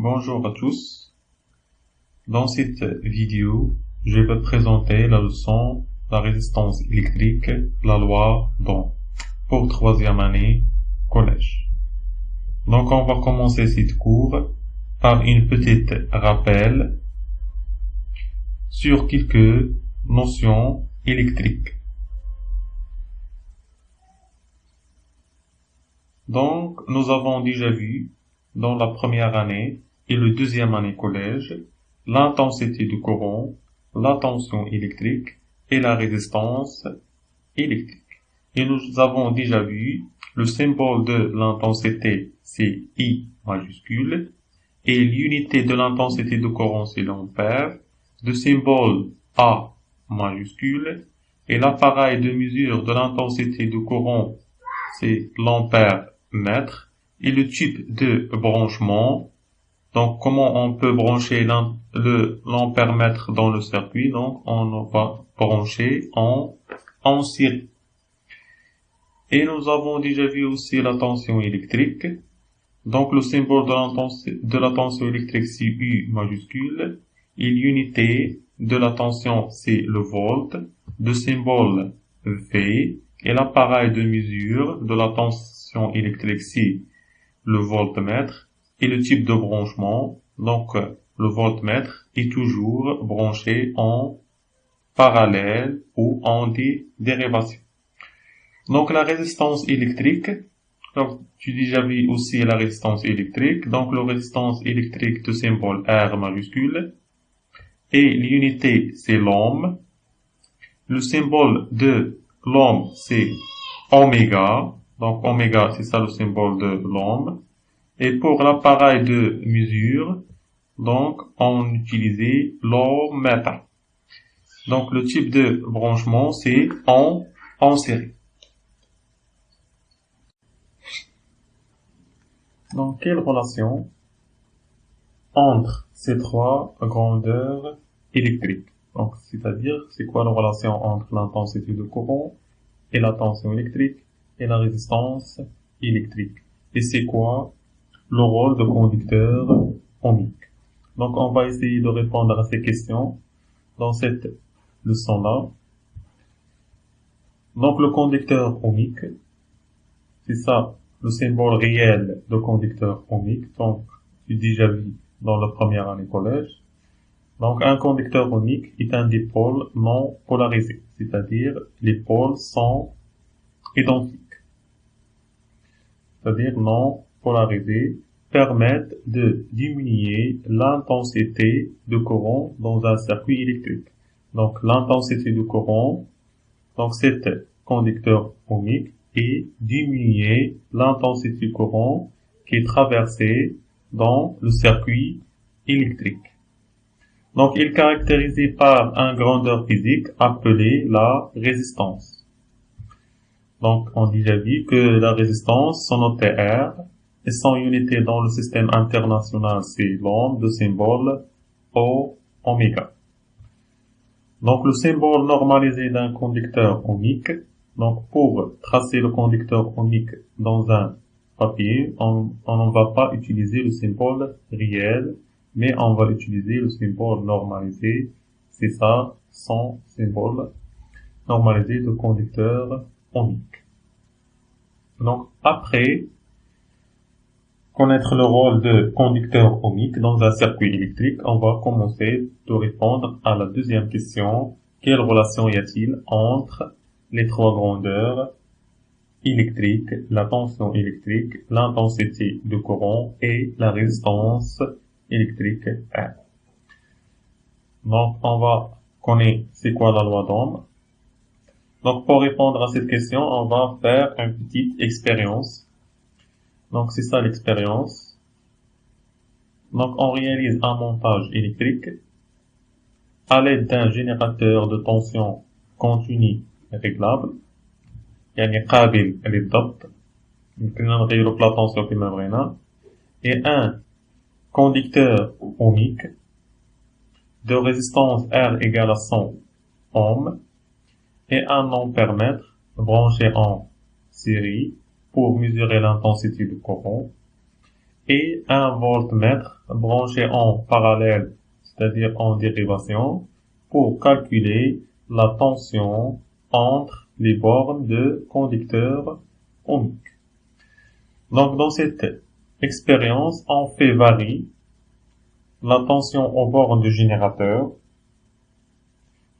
Bonjour à tous. Dans cette vidéo, je vais présenter la leçon la résistance électrique, la loi d'Ohm pour troisième année collège. Donc on va commencer cette cours par une petite rappel sur quelques notions électriques. Donc nous avons déjà vu dans la première année et le deuxième année collège l'intensité du courant, la tension électrique et la résistance électrique. Et nous avons déjà vu le symbole de l'intensité, c'est I majuscule, et l'unité de l'intensité du courant, c'est l'ampère, le symbole A majuscule, et l'appareil de mesure de l'intensité du courant, c'est l'ampère mètre, et le type de branchement. Donc, comment on peut brancher l'ampère-mètre dans le circuit? Donc, on va brancher en série. Et nous avons déjà vu aussi la tension électrique. Donc, le symbole de la tension électrique, c'est U majuscule. Et l'unité de la tension, c'est le volt. Le symbole V. Et l'appareil de mesure de la tension électrique, c'est le voltmètre. Et le type de branchement, donc le voltmètre est toujours branché en parallèle ou en dérivation. Donc la résistance électrique, donc tu as déjà vu aussi la résistance électrique, donc la résistance électrique de symbole R majuscule, et l'unité c'est l'ohm, le symbole de l'ohm c'est oméga, donc oméga c'est ça le symbole de l'ohm. Et pour l'appareil de mesure, donc, on utilisait l'ohmètre. Donc, le type de branchement, c'est en série. Donc, quelle relation entre ces trois grandeurs électriques? Donc, c'est-à-dire, c'est quoi la relation entre l'intensité de courant et la tension électrique et la résistance électrique? Et c'est quoi le rôle de conducteur ohmique? Donc, on va essayer de répondre à ces questions dans cette leçon-là. Donc, le conducteur ohmique, c'est ça, le symbole réel de conducteur ohmique. Donc, tu déjà vu dans la première année collège. Donc, un conducteur ohmique est un dipôle non polarisé, c'est-à-dire les pôles sont identiques, c'est-à-dire non polarisés, permettent de diminuer l'intensité de courant dans un circuit électrique. Donc, l'intensité du courant, donc cet conducteur ohmique, et diminuer l'intensité du courant qui est traversé dans le circuit électrique. Donc, il est caractérisé par une grandeur physique appelée la résistance. Donc, on a déjà vu que la résistance, son notée R, et son unité dans le système international, c'est l'ohm, de symbole oméga. Donc, le symbole normalisé d'un conducteur ohmique, donc pour tracer le conducteur ohmique dans un papier, on ne va pas utiliser le symbole réel, mais on va utiliser le symbole normalisé. C'est ça, son symbole normalisé de conducteur ohmique. Donc, après connaître le rôle de conducteur ohmique dans un circuit électrique, on va commencer de répondre à la deuxième question. Quelle relation y a-t-il entre les trois grandeurs électriques, la tension électrique, l'intensité de courant et la résistance électrique R? Donc, on va connaître c'est quoi la loi d'Ohm. Donc, pour répondre à cette question, on va faire une petite expérience. Donc, c'est ça l'expérience. Donc, on réalise un montage électrique à l'aide d'un générateur de tension continue réglable. يعني قابل للضبط. يمكننا نغيروا la tension كما بغينا. Et un conducteur ohmique de résistance R égale à 100 ohms et un ampère-mètre branché en série pour mesurer l'intensité du courant et un voltmètre branché en parallèle, c'est-à-dire en dérivation, pour calculer la tension entre les bornes de conducteurs ohmiques. Donc, dans cette expérience, on fait varier la tension aux bornes du générateur,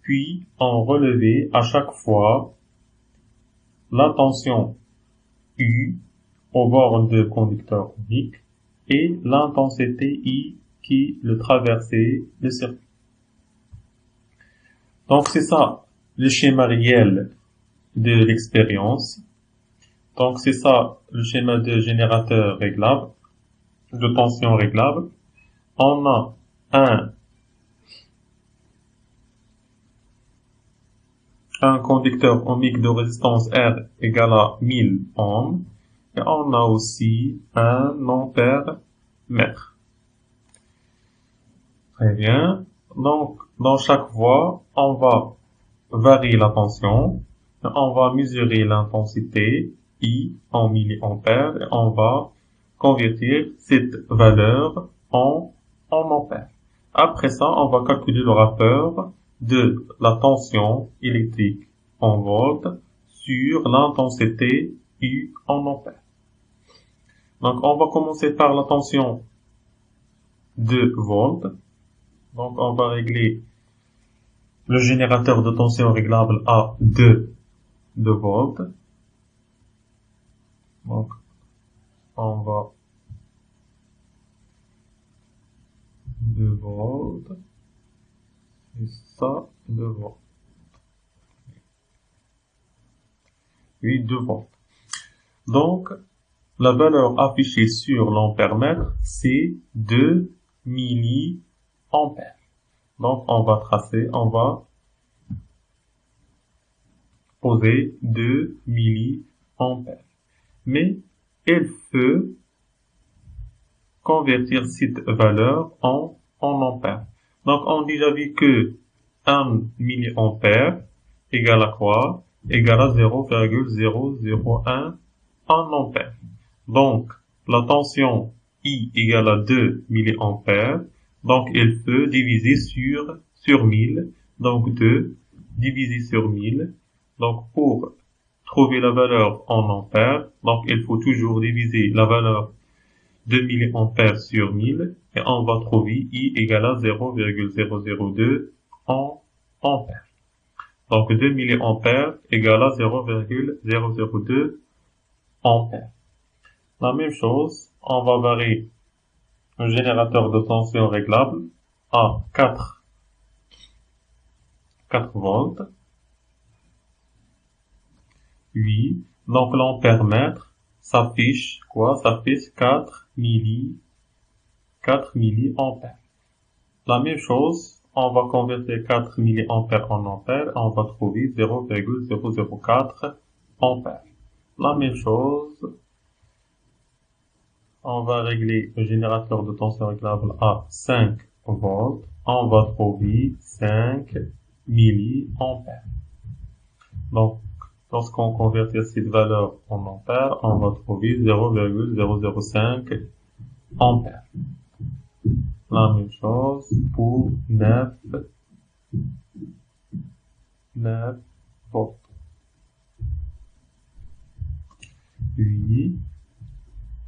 puis on relevait à chaque fois la tension U aux bornes de conducteurs ohmiques et l'intensité I qui le traversait le circuit. Donc c'est ça le schéma réel de l'expérience. Donc c'est ça le schéma de générateur réglable, de tension réglable. On a un conducteur ohmique de résistance R égale à 1000 ohms. Et on a aussi un ampère mètre. Très bien. Donc, dans chaque voie, on va varier la tension. On va mesurer l'intensité I en milliampères et on va convertir cette valeur en ampères. Après ça, on va calculer le rapport de la tension électrique en volts sur l'intensité U en ampères. Donc, on va commencer par la tension 2 volts. Donc, on va régler le générateur de tension réglable à 2 volts. Donc, on va 2 volts. Et ça, 2 volts. Oui, 2 volts. Donc, la valeur affichée sur l'ampère-mètre, c'est 2 milliampères. Donc, on va poser 2 milliampères. Mais, il faut convertir cette valeur en ampères. Donc, on a déjà vu que 1 milliampère égale à quoi? Égale à 0,001 ampère. Donc, la tension I égale à 2 milliampères. Donc, il faut diviser sur 1000. Donc, 2 divisé sur 1000. Donc, pour trouver la valeur en ampères, donc il faut toujours diviser la valeur de milliampères sur 1000. Et on va trouver I égale à 0,002 en ampères. Donc, 2 milliampères égale à 0,002 ampères. La même chose, on va varier un générateur de tension réglable à 4 volts. Oui, donc l'ampère-mètre s'affiche quoi? S'affiche 4 milliampères. La même chose, on va convertir 4 milliampères en ampères, on va trouver 0,004 ampères. La même chose, on va régler le générateur de tension réglable à 5 volts. On va trouver 5 milliampères. Donc, lorsqu'on convertit cette valeur en ampères, on va trouver 0,005 ampères. La même chose pour 9 volts. Puis,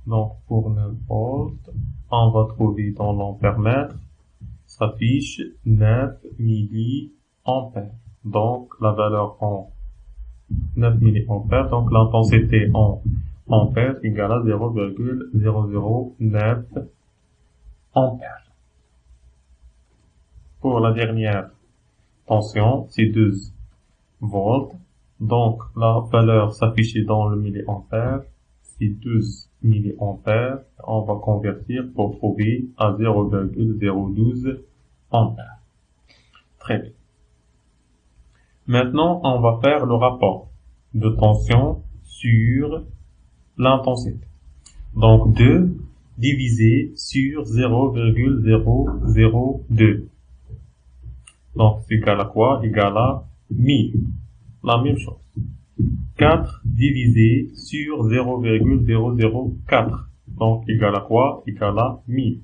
donc pour 9 volts, on va trouver dans l'ampère-mètre, s'affiche 9 milliampères. Donc la valeur en 9 milliampères, donc l'intensité en ampères égale à 0,009 ampères. Pour la dernière tension, c'est 12 volts. Donc la valeur s'affiche dans le milliampère, c'est 12 milliampères. On va convertir pour trouver à 0,012 ampères. Très bien. Maintenant, on va faire le rapport de tension sur l'intensité. Donc 2 divisé sur 0,002. Donc c'est égal à quoi? Égal à 1000. La même chose. 4 divisé sur 0,004. Donc, égal à quoi? Égal à 1000.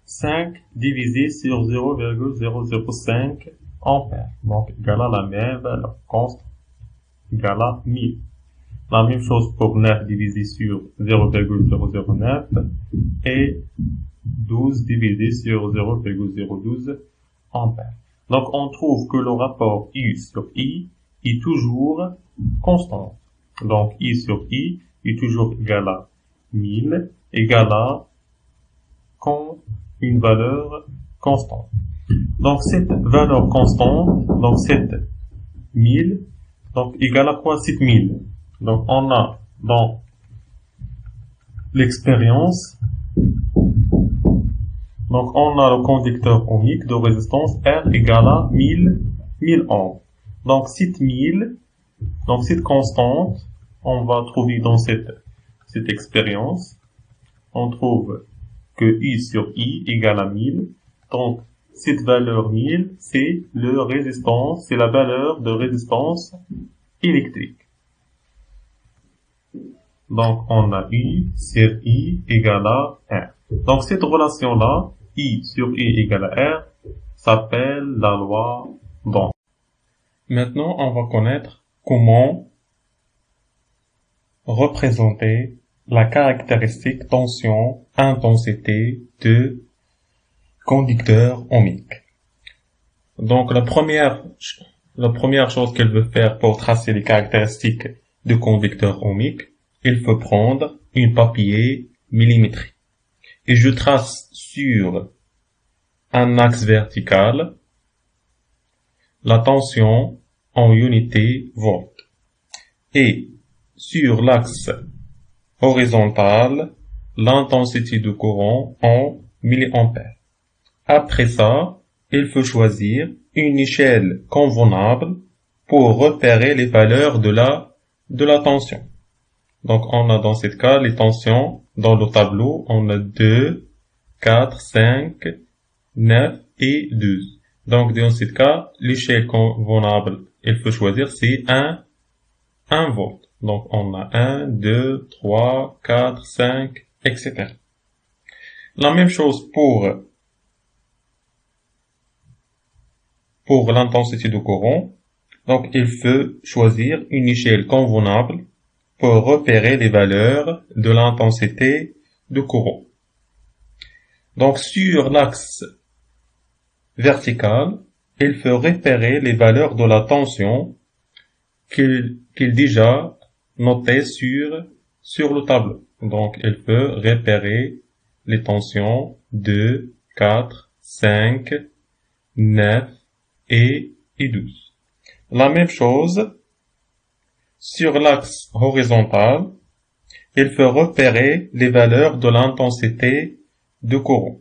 5 divisé sur 0,005 ampères. Donc, égal à la même valeur. Constante. Égal à 1000. La même chose pour 9 divisé sur 0,009 et 12 divisé sur 0,012 ampères. Donc, on trouve que le rapport I sur I est toujours constant. Donc, I sur I est toujours égal à 1000, égal à une valeur constante. Donc, cette valeur constante, donc cette 1000, donc égal à quoi 7000? Donc, on a dans l'expérience, donc on a le conducteur ohmique de résistance R égale à 1000 ohms. Donc, cette 1000, donc cette constante, on va trouver dans cette expérience, on trouve que I sur I égale à 1000. Donc, cette valeur 1000, c'est c'est la valeur de résistance électrique. Donc, on a I sur I égale à R. Donc, cette relation-là, I sur I égale à R, s'appelle la loi d'Ohm. Maintenant, on va connaître comment représenter la caractéristique tension-intensité de conducteur ohmique. Donc, la première chose qu'elle veut faire pour tracer les caractéristiques de conducteur ohmique, il faut prendre une papier millimétrique. Et je trace sur un axe vertical la tension en unité volt. Et sur l'axe horizontal, l'intensité du courant en milliampères. Après ça, il faut choisir une échelle convenable pour repérer les valeurs de la tension. Donc, on a dans ce cas les tensions dans le tableau, on a 2, 4, 5, 9 et 12. Donc, dans ce cas, l'échelle convenable, il faut choisir, c'est 1 volt. Donc, on a 1, 2, 3, 4, 5, etc. La même chose pour l'intensité du courant. Donc, il faut choisir une échelle convenable pour repérer les valeurs de l'intensité du courant. Donc, sur l'axe vertical, il faut repérer les valeurs de la tension qu'il déjà noté sur le tableau. Donc, il faut repérer les tensions 2, 4, 5, 9 et 12. La même chose, sur l'axe horizontal, il faut repérer les valeurs de l'intensité du courant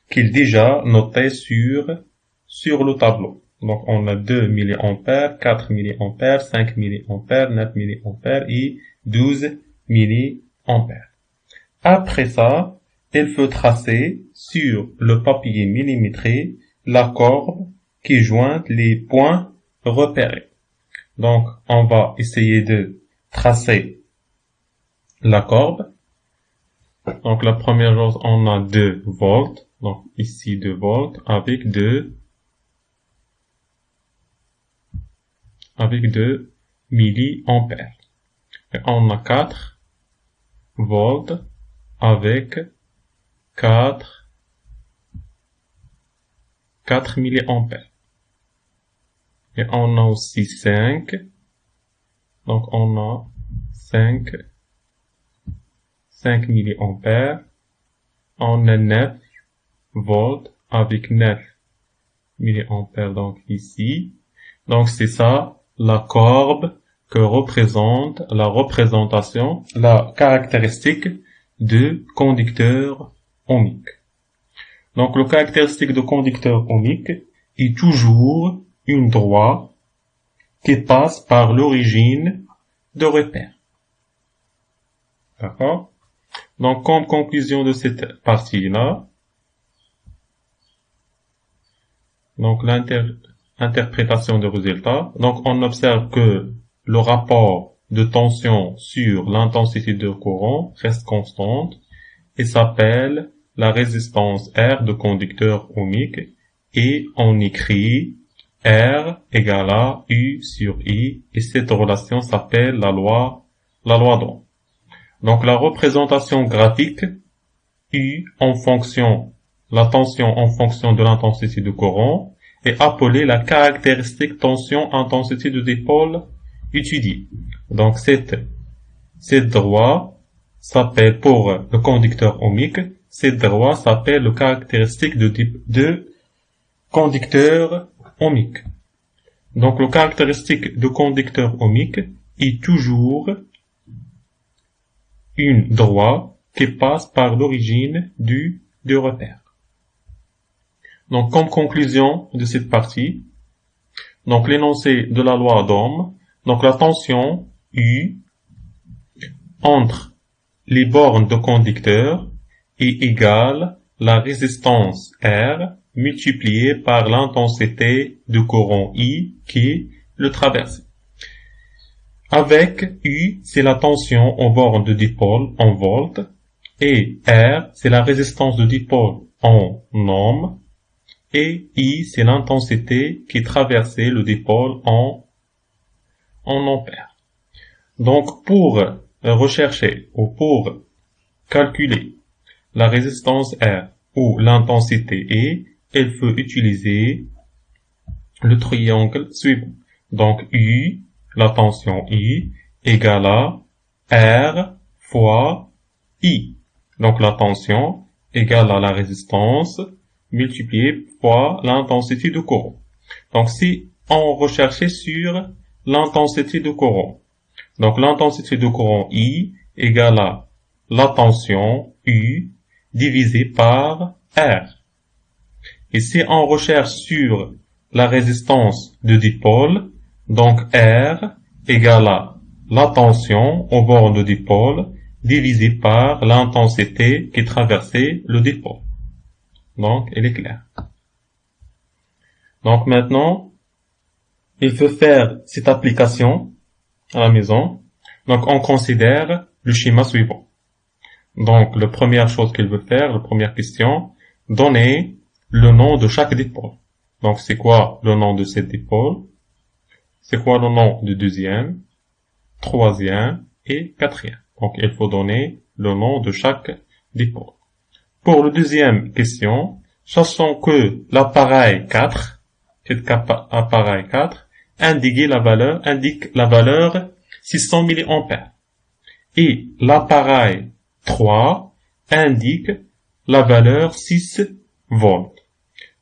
qu'il déjà noté sur le tableau. Donc, on a 2 milliampères, 4 milliampères, 5 milliampères, 9 milliampères et 12 milliampères. Après ça, il faut tracer sur le papier millimétré la courbe qui joint les points repérés. Donc, on va essayer de tracer la courbe. Donc, la première chose, on a 2 volts. Donc, ici 2 volts avec 2 milliampères. Et on a 4 volts avec 4 milliampères. Et on a aussi 5. Donc, on a 5 milliampères. On a 9 volts avec 9 milliampères. Donc, ici. Donc, c'est ça, la courbe que représente la caractéristique de conducteur ohmique. Donc, le caractéristique de conducteur ohmique est toujours une droite qui passe par l'origine de repère. D'accord? Donc, comme conclusion de cette partie-là, donc l'interprétation des résultats, donc on observe que le rapport de tension sur l'intensité de courant reste constante et s'appelle la résistance R de conducteur ohmique, et on écrit R égale à U sur I, et cette relation s'appelle la loi d'Ohm. Donc la représentation graphique U en fonction, la tension en fonction de l'intensité de courant, est appelée la caractéristique tension-intensité de dipôle étudiée. Donc cette droit s'appelle, pour le conducteur ohmique, cette droit s'appelle le caractéristique de conducteur ohmique. Donc le caractéristique de conducteur ohmique est toujours une droit qui passe par l'origine du repère. Donc comme conclusion de cette partie, donc l'énoncé de la loi d'Ohm, donc la tension U entre les bornes de conducteur est égale la résistance R multipliée par l'intensité de courant I qui le traverse. Avec U, c'est la tension aux bornes de dipôle en volts, et R, c'est la résistance de dipôle en ohm, et I, c'est l'intensité qui traversait le dipôle en ampères. Donc, pour rechercher ou pour calculer la résistance R ou l'intensité E, il faut utiliser le triangle suivant. Donc, U, la tension I, égale à R fois I. Donc, la tension égale à la résistance multipliée fois l'intensité de courant. Donc, si on recherchait sur l'intensité de courant, donc l'intensité de courant I égale à la tension U divisé par R. Et si on recherche sur la résistance de dipôle, donc R égale à la tension au bord de dipôle divisé par l'intensité qui traversait le dipôle. Donc, elle est claire. Donc maintenant, il faut faire cette application à la maison. Donc, on considère le schéma suivant. Donc, la première chose qu'il veut faire, la première question, donner le nom de chaque dipôle. Donc, c'est quoi le nom de cette dipôle? C'est quoi le nom du deuxième, troisième et quatrième? Donc, il faut donner le nom de chaque dipôle. Pour la deuxième question, sachant que l'appareil 4, cet appareil 4, indique la valeur 600 mA. Et l'appareil 3 indique la valeur 6 volts.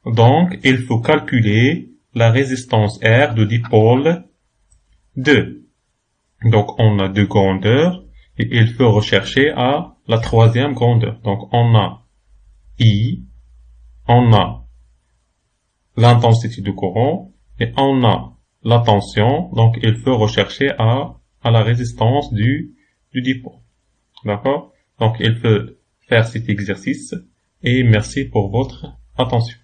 Donc, il faut calculer la résistance R de dipôle 2. Donc, on a deux grandeurs et il faut rechercher à la troisième grandeur. Donc, on a I, on a l'intensité du courant et on a la tension. Donc, il faut rechercher à la résistance du dipôle. D'accord? Donc, il faut faire cet exercice et merci pour votre attention.